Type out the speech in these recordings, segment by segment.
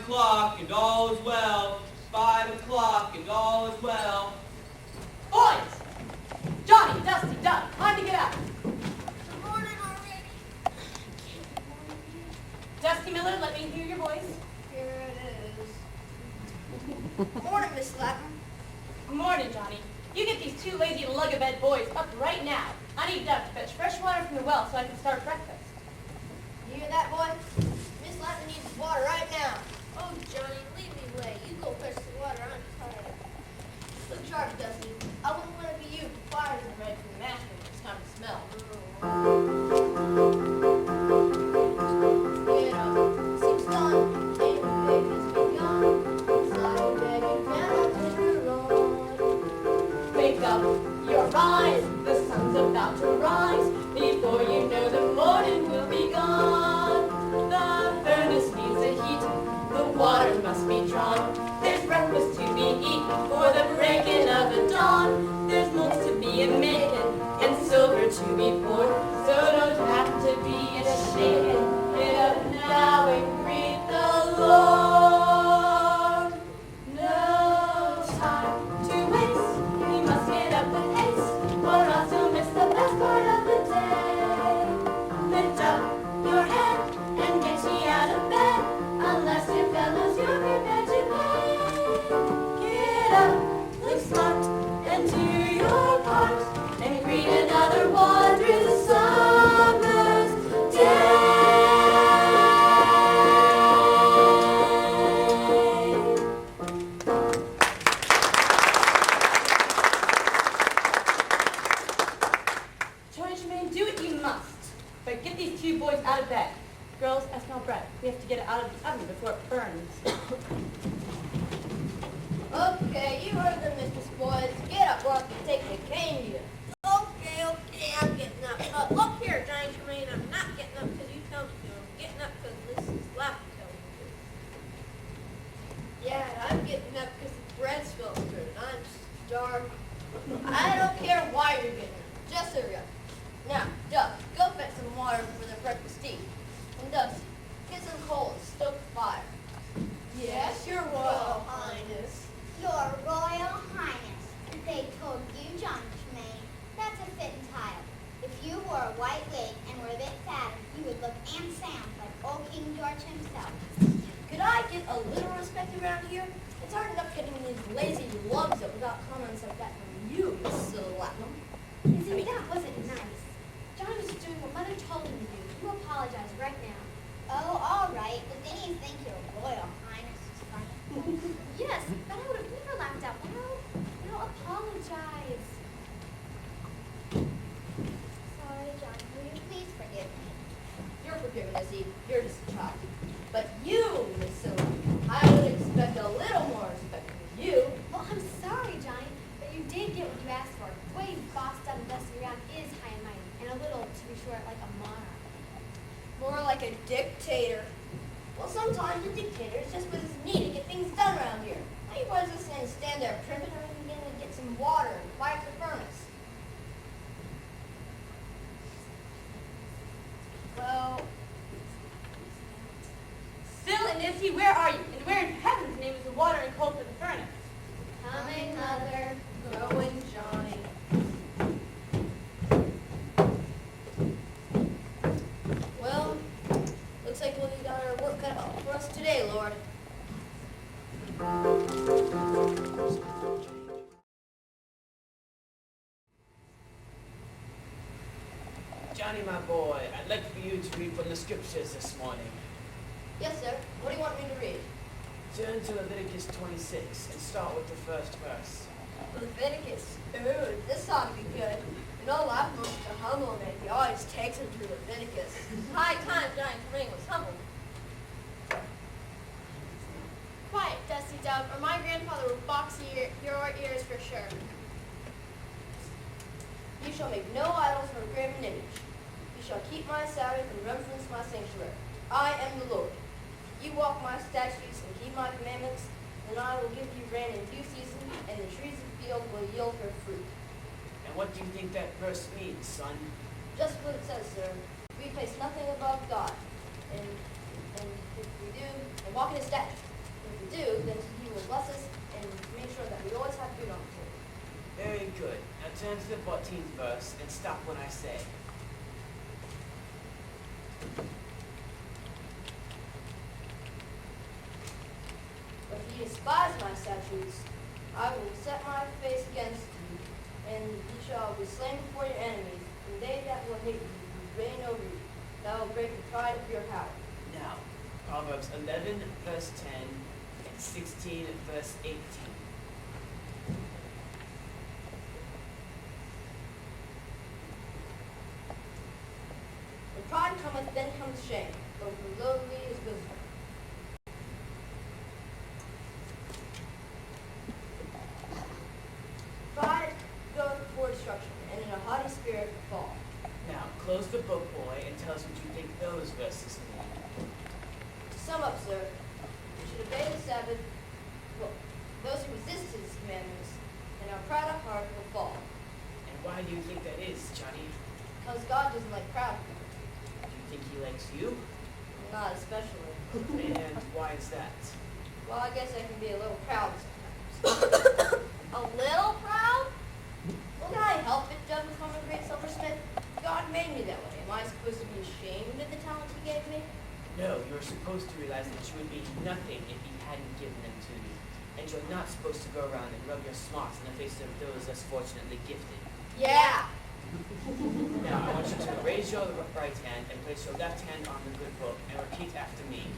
o'clock and all is well. 5 o'clock and all is well. Boys! Johnny, Dusty, Doug, time to get up. Good morning already. Dusty Miller, let me hear your voice. Here it is. Good morning, Miss Lapham. Good morning, Johnny. You get these two lazy lug-a-bed boys up right now. I need Doug to fetch fresh water from the well so I can start breakfast. You hear that, boy? Miss Lapham needs water right now. Oh, Johnny, leave me lay. You go fetch the water. I'm tired. Look sharp, Dusty. I wouldn't want to be you if the fire isn't ready for the master when it's time to smell. Get up. Seems done. And the baby's been gone. Inside the bed, you cannot linger on. Wake up your eyes, the sun's about to rise. Before you know the morning will be gone. The furnace needs a heat, the water must be drawn. There's breakfast to be eaten for the breaking of the dawn. There's molds to be making and silver to be poured. So don't have to be ashamed. Get up now and greet the Lord. No time to waste. We must get up with haste, or else you'll miss the best part of the day. Lift up your head and get ye out of bed, unless you fellows you're prepared to pay. Get up, look smart, and do your part, and greet another wondrous summer's day. Johnny Tremaine, do what you must, but get these two boys out of bed. Girls, I smell bread. We have to get it out of the oven before it burns. Okay, you heard the Mrs. Boys. Get up or I'll take the cane to you. Okay, I'm getting up. Look here, Johnny Tremaine, I'm not getting up because you tell me to. I'm getting up because Mrs. Lapham tells me to. Yeah, I'm getting up because the bread smells good. I'm starving. I don't care why you're getting up. Just hurry up. Now, Doug, go fetch some water for the breakfast tea. And Dusty, get some coal and stoke the fire. Yes, Your Royal Highness. Your Royal Highness, they told you, John Tremaine, that's a fit and title. If you wore a white wig and were a bit fatter, you would look and sound like old King George himself. Could I get a little respect around here? It's hard enough getting these lazy lugs up without comments like that from you, Mrs. Lapham. That wasn't nice. John was doing what Mother told him to do. You apologize right now. Oh, all right, but then you think your Royal Highness is funny. Yes, but I would have never laughed out loud. Now apologize. Sorry, John. Will you please forgive me? You're forgiven, Izzy. You're just a child. But you, Miss Silver, I would expect a little more respect from you. Well, I'm sorry, Johnny, but you did get what you asked for. The way you bossed up and dusted around is high and mighty, and a little, to be short, like a monarch. More like a dictator. Well, sometimes a dictator is just what is needed to get things done around here. Now you boys just gonna stand there primping or even gonna get some water and fire up the furnace. Well, Phil and Issy, where are you? And where in heaven's name is the water and coal for the furnace? Coming, Mother. Going, Johnny. Well, looks like we got our work cut out for us today, Lord. Johnny, my boy, I'd like for you to read from the scriptures this morning. Yes, sir. What do you want me to read? Turn to Leviticus 26 and start with the first verse. Leviticus. Ooh, this ought to be good. And know Lapham was a humble man. He always takes him to Leviticus. High time Johnny Tremaine was humble. Quiet, Dusty Dove, or my grandfather will box your ears for sure. You shall make no idols or graven image. You shall keep my Sabbath and reverence my sanctuary. I am the Lord. You walk my statutes and keep my commandments, and I will give you rain in due season, and the trees of the field will yield their fruit. And what do you think that verse means, son? Just what it says, sir. We place nothing above God. And if we do, and walk in his statutes. If we do, then he will bless us and make sure that we always have food on the table. Very good. Now turn to the 14th verse and stop when I say. But if ye despise my statutes, I will set my face against you, and ye shall be slain before your enemies, and they that will hate you will reign over you. That will break the pride of your power. Now, Proverbs 11, verse 10, and 16, verse 18. When pride cometh, then cometh shame, but from lowly is wisdom. Pride goeth before destruction, and in a haughty spirit a fall. Now, close the book, boy, and tell us what you think those verses mean. To sum up, sir, we should obey the Sabbath. Well, those who resist his commandments and are proud of heart will fall. And why do you think that is, Johnny? Because God doesn't like proud people. Do you think he likes you? Not especially. And why is that? Well, I guess I can be a little proud sometimes. A little proud? Well, can I help it, Doug, become a great silversmith? God made me that way. Am I supposed to be ashamed of the talent he gave me? No, you're supposed to realize that you would be nothing if he hadn't given them to you. And you're not supposed to go around and rub your smarts in the face of those less fortunately gifted. Yeah. Now, I want you to raise your right hand and place your left hand on the good book and repeat after me.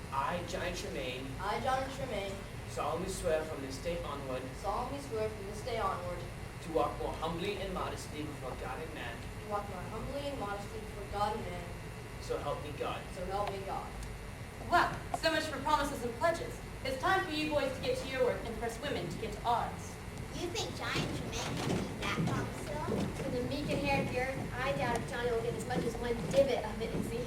I, Johnny Tremaine, I, John Tremaine, solemnly swear from this day onward solemnly swear from this day onward to walk more humbly and modestly before God and man. to walk more humbly and modestly before God and man. So help me God. So help me God. Well, so much for promises and pledges. It's time for you boys to get to your work and for us women to get to ours. You think Johnny Tremaine can keep that promise still? With the meek inherit the earth, I doubt if Johnny will get as much as one divot of it, is he?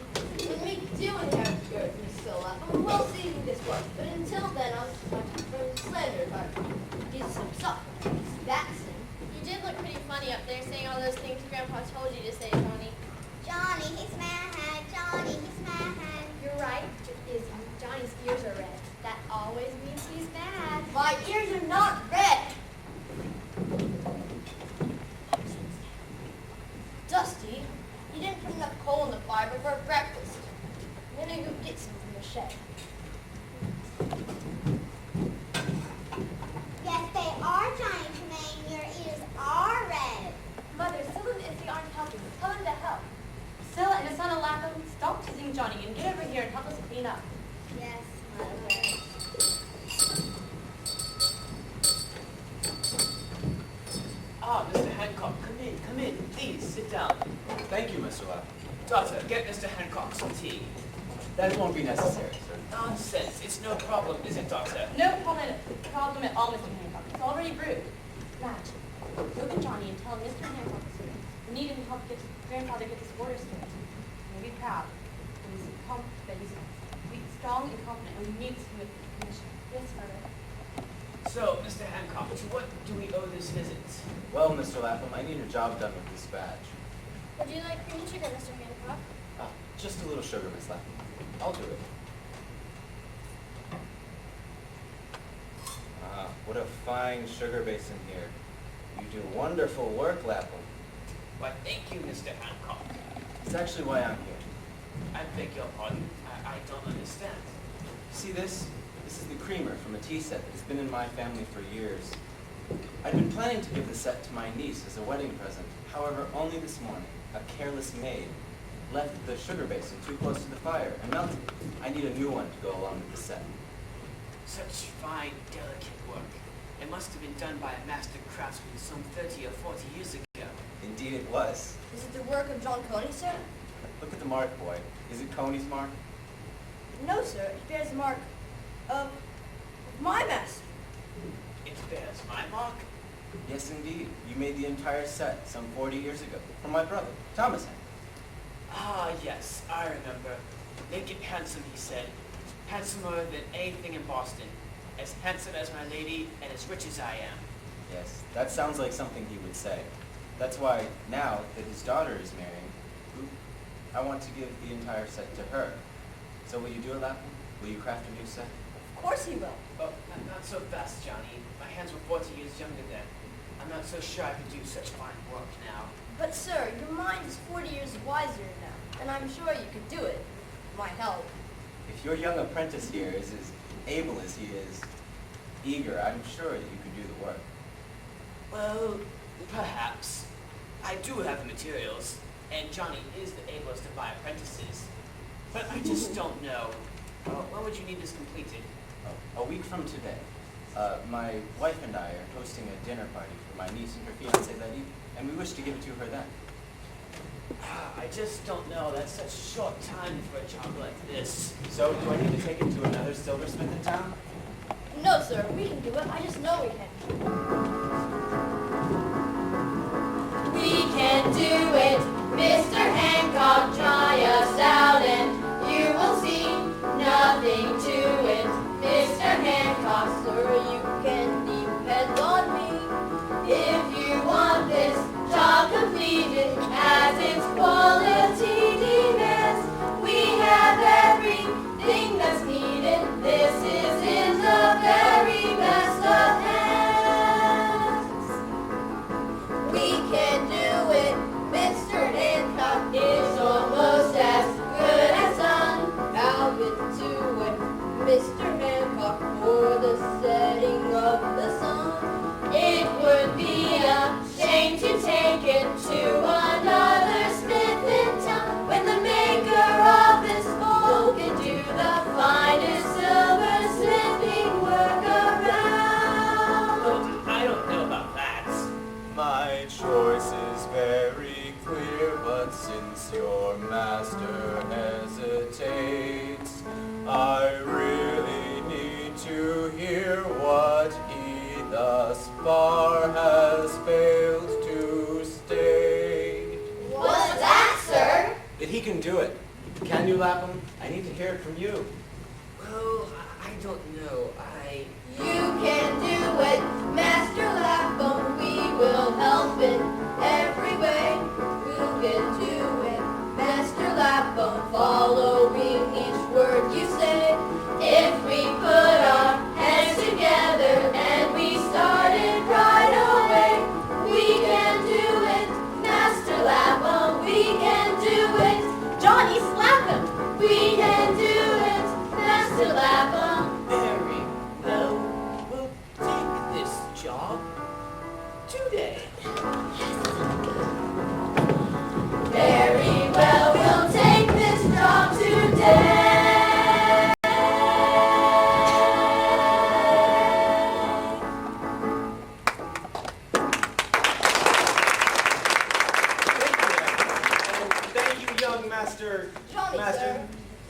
When we do inherit the earth, Miss Philip, we'll see who this was. But until then, I was slandered by Jesus himself. He's vaccinated. You did look pretty funny up there saying all those things Grandpa told you to say, Tony. Johnny, he's mad. Johnny, he's mad. You're right, it is you. Johnny's ears are red. That always means he's bad. My ears are not red. Dusty, you didn't put enough coal in the fire before breakfast. I'm gonna go get some from the shed. Yes, they are, Johnny Tremaine. Your ears are red. Mother, Scylla and Izzy aren't helping. Tell them to help. Scylla and Asana Lapham, stop teasing Johnny and get over here and help us clean up. Yes, Mother. Ah, Mr. Hancock, come in, please, sit down. Thank you, Mr. Lapham. Daughter, get Mr. Hancock some tea. That won't be necessary, sir. Nonsense, it's no problem, is it, Doctor? No problem at all, Mr. Hancock. It's already brewed. Madge, go get Johnny and tell him Mr. Hancock is here. We need him to help Grandfather get his orders straight. He'll be proud. That he's strong and confident, and we need him with the commission. Yes, Mother. So, Mr. Hancock, to what do we owe this visit? Well, Mr. Lapham, I need a job done with this badge. Would you like cream and sugar, Mr. Hancock? Just a little sugar, Miss Lapham. I'll do it. What a fine sugar basin here. You do wonderful work, Lapham. Why, thank you, Mr. Hancock. It's actually why I'm here. I beg your pardon. I don't understand. See this? This is the creamer from a tea set that's been in my family for years. I'd been planning to give the set to my niece as a wedding present. However, only this morning, a careless maid left the sugar basin too close to the fire and melted. I need a new one to go along with the set. Such fine, delicate work. It must have been done by a master craftsman some 30 or 40 years ago. Indeed. Indeed it was. Is it the work of John Coney, sir? Look at the mark, boy. Is it Coney's mark? No, sir. It bears the mark of my master. It bears my mark. Yes, indeed. You made the entire set some 40 years ago for my brother, Thomas Hank. Ah, yes, I remember. Make it handsome, he said. Handsomer than anything in Boston. As handsome as my lady and as rich as I am. Yes, that sounds like something he would say. That's why, now that his daughter is marrying, I want to give the entire set to her. So will you do it, Lapham? Will you craft a new set? Of course he will. Oh, not so fast, Johnny. My hands were 40 years younger then. I'm not so sure I could do such fine work now. But, sir, your mind is 40 years wiser now, and I'm sure you could do it with my help. If your young apprentice here is as able as he is eager, I'm sure that you could do the work. Well, perhaps. I do have the materials, and Johnny is the ablest of my apprentices. But I just don't know. When would you need this completed? A week from today, my wife and I are hosting a dinner party for my niece and her fiancé that evening, and we wish to give it to her then. I just don't know. That's such short time for a job like this. So, do I need to take it to another silversmith in town? No, sir, we can do it. I just know we can. We can do it, Mr. Hancock, try us out and you will see nothing to it, Mr. Hancock. Sir, you can depend on me. If you want this job completed as its quality demands, we have everything that's needed. This is in the very best of hands. We can do it. Mr. Hancock It's almost as good as done. I'll get to it. Mr. Hancock for the setting of the sun. It would be a shame to take it to another smith in town when the maker of this bowl can do the finest silversmithing work around. I don't know about that. My choice is very clear, but since your master hesitates, I really need to hear what he thus far has failed to state. What's that, sir? That he can do it. Can you, Lapham? I need to hear it from you. Well, I don't know. You can do it, Master Lapham. We will help in every way. You can do it. Master Lapham following each word you say. If we put our heads together and we started right away, we can do it, Master Lapham. We can do it, Johnny slap him. We can do it, Master Lapham. Very well. We'll take this job today. Very well, we'll take this job today. Thank you, young master. Johnny, Master. sir.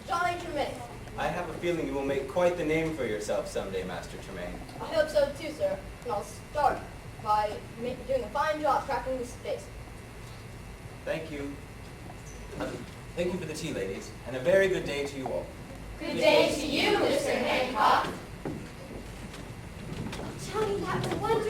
Johnny Tremaine. I have a feeling you will make quite the name for yourself someday, Master Tremaine. I hope so too, sir. And I'll start by doing a fine job cracking this space. Thank you. Thank you for the tea, ladies, and a very good day to you all. Good day to you, Mr. Hancock. Johnny, that was wonderful.